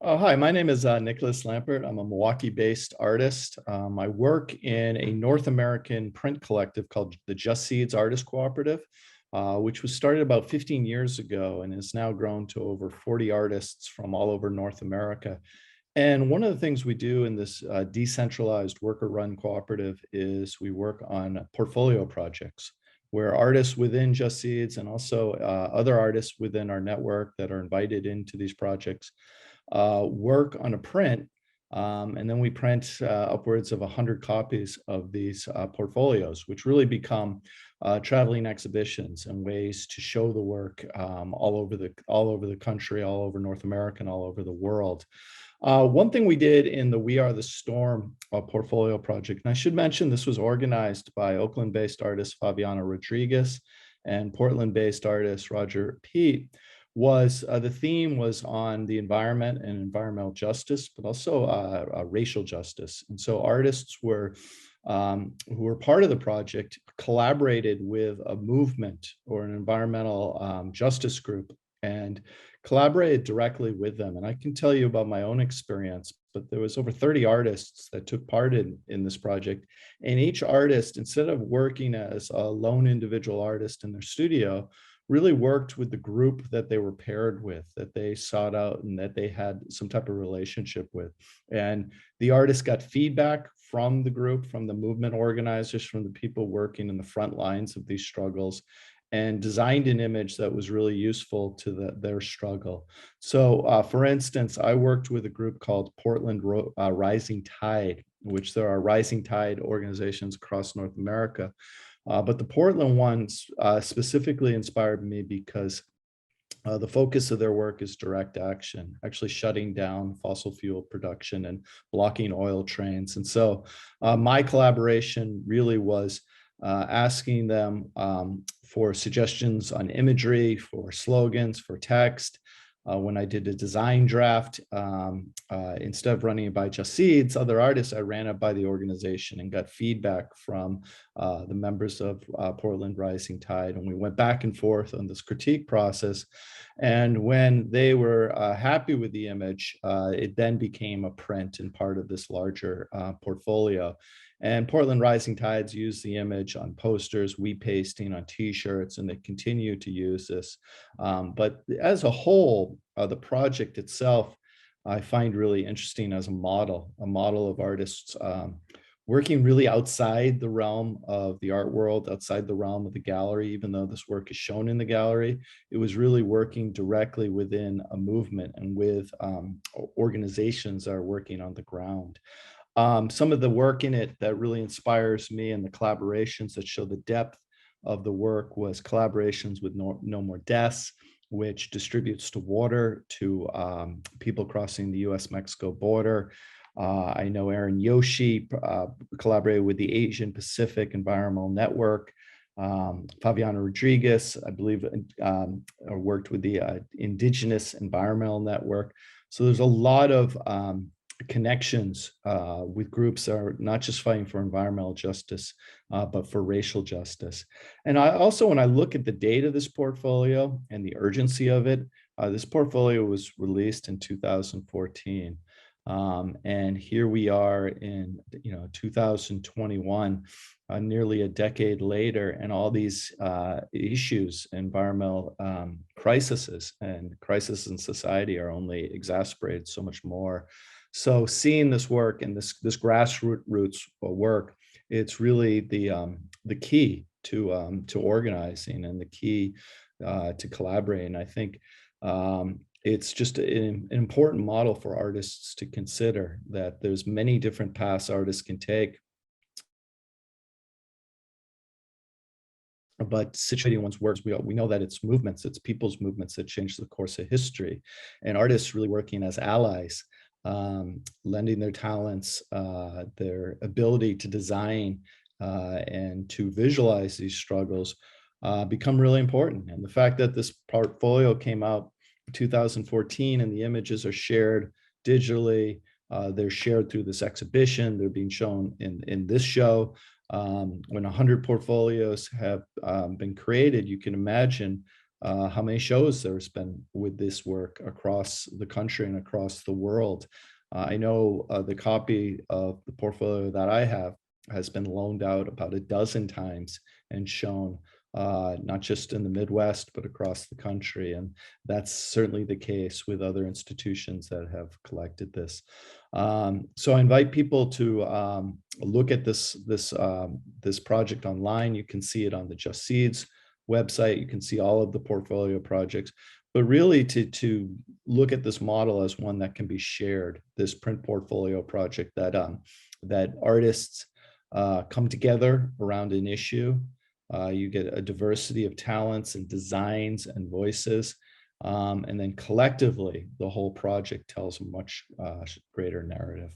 Hi, my name is Nicolas Lampert. I'm a Milwaukee-based artist. I work in a North American print collective called the Justseeds Artist Cooperative, which was started about 15 years ago and has now grown to over 40 artists from all over North America. And one of the things we do in this decentralized worker-run cooperative is we work on portfolio projects where artists within Justseeds and also other artists within our network that are invited into these projects work on a print, and then we print upwards of 100 copies of these portfolios, which really become traveling exhibitions and ways to show the work all over the country, all over North America, and all over the world. One thing we did in the We Are the Storm portfolio project, and I should mention this was organized by Oakland-based artist Fabiana Rodriguez and Portland-based artist Roger Pete, was the theme was on the environment and environmental justice, but also racial justice. And so artists who were part of the project collaborated with a movement or an environmental justice group and collaborated directly with them. And I can tell you about my own experience, but there was over 30 artists that took part in this project. And each artist, instead of working as a lone individual artist in their studio, really worked with the group that they were paired with, that they sought out and that they had some type of relationship with. And the artists got feedback from the group, from the movement organizers, from the people working in the front lines of these struggles, and designed an image that was really useful to their struggle. So for instance, I worked with a group called Portland Rising Tide, which there are rising tide organizations across North America. But the Portland ones specifically inspired me because the focus of their work is direct action, actually shutting down fossil fuel production and blocking oil trains. And so my collaboration really was asking them for suggestions on imagery, for slogans, for text. When I did a design draft, instead of running it by Justseeds, other artists, I ran it by the organization and got feedback from the members of Portland Rising Tide. And we went back and forth on this critique process. And when they were happy with the image, it then became a print and part of this larger portfolio. And Portland Rising Tides use the image on posters, wheat pasting on t-shirts, and they continue to use this. But as a whole, the project itself, I find really interesting as a model of artists working really outside the realm of the art world, outside the realm of the gallery. Even though this work is shown in the gallery, it was really working directly within a movement and with organizations that are working on the ground. Some of the work in it that really inspires me and the collaborations that show the depth of the work was collaborations with No More Deaths, which distributes to water to people crossing the US-Mexico border. I know Aaron Yoshi collaborated with the Asian Pacific Environmental Network. Fabiana Rodriguez, I believe, worked with the Indigenous Environmental Network. So there's a lot of connections with groups that are not just fighting for environmental justice, but for racial justice. And I also, when I look at the date of this portfolio and the urgency of it, this portfolio was released in 2014. And here we are in 2021, nearly a decade later, and all these issues, environmental crises and crises in society are only exacerbated so much more. So seeing this work and this grassroots work, it's really the key to organizing and the key to collaborating. I think it's just an important model for artists to consider, that there's many different paths artists can take, but situating one's works, we know that it's movements, it's people's movements that change the course of history, and artists really working as allies, lending their talents, their ability to design and to visualize these struggles become really important. And the fact that this portfolio came out in 2014 and the images are shared digitally, they're shared through this exhibition, they're being shown in this show. When 100 portfolios have been created, you can imagine how many shows there's been with this work across the country and across the world. I know the copy of the portfolio that I have has been loaned out about a dozen times and shown, not just in the Midwest, but across the country. And that's certainly the case with other institutions that have collected this. So I invite people to look at this project online. You can see it on the Justseeds website. You can see all of the portfolio projects, but really to look at this model as one that can be shared, this print portfolio project that artists come together around an issue. You get a diversity of talents and designs and voices. And then collectively, the whole project tells a much greater narrative.